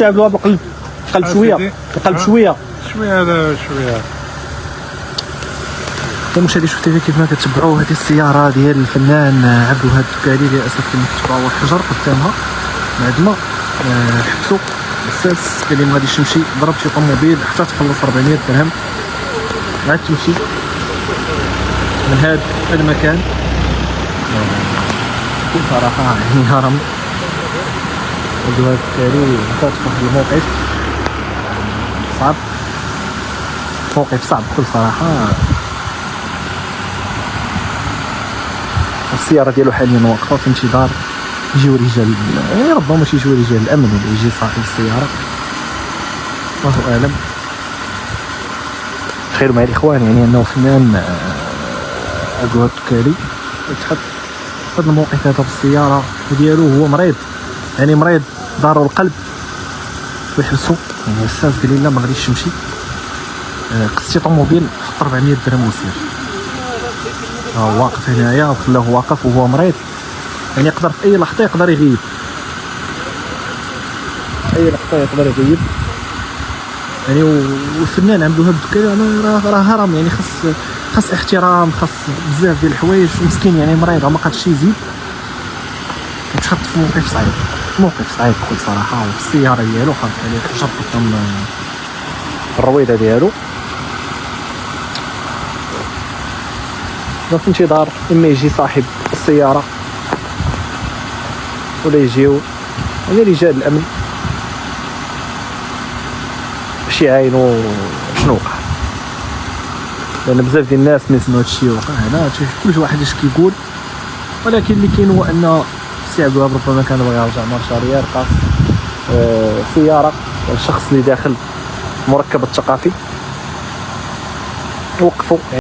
تعملوها بالقلب، قلب شويه، القلب شويه هذا شويه. المشاهدين شفتوا كيف ما كتبعوا هذه السياره ديال الفنان عبد الوهاب الدكالي للاسف كما كتبعوا الحجر قدامها معدمه. حبسوا الساس قال لي ما غاديش نمشي، ضرب شي طوموبيل حتى تخلص 400 درهم عاد تمشي من هذا المكان. بكل صراحه يعني هرم عبد الوهاب الدكالي وقعت في واحد الموقف صعب، موقف صعب بكل صراحه. السياره ديالو حاليا واقفه في انتظار يجيو رجال، يعني ربما ماشي يجيو رجال الامن ولا يجي صاحب السياره، الله اعلم. تخيلوا معايا الاخوان يعني انه فنان عبد الوهاب الدكالي يتحط في هذا الموقف هذا بالسياره ديالو، هو مريض يعني مريض ضارو القلب ويحبسوا. يعني الاستاذ قال لي لا ما غاديش تمشي، قصتي طوموبيل حط 400 درهم وسير. واقف هنايا وخلاه واقف وهو مريض، يعني يقدر في اي لحظه يقدر يغيب، اي لحظه يقدر يغيب يعني. والفنان عبد الوهاب الدكالي راه هرم، يعني خاص احترام، خاص بزاف ديال الحوايج. مسكين يعني مريض ما قادش يزيد، وتحط في موقف صعيب، موقف صعيب بكل صراحه. والسياره ديالو حاط عليه حجر قدام الرويضه ديالو. في انتظار اما يجي صاحب السياره ولا يجيو يعني رجال الامن باش يعاينوا شنو وقع، لان بزاف ديال الناس ما يسمعوا هادشي وقع هنا، كل واحد اش كيقول. ولكن اللي كاين هو ان السي عبد الوهاب ربما كان بغى يرجع مارشاريير خاص سياره الشخص اللي داخل المركب الثقافي وقفوا.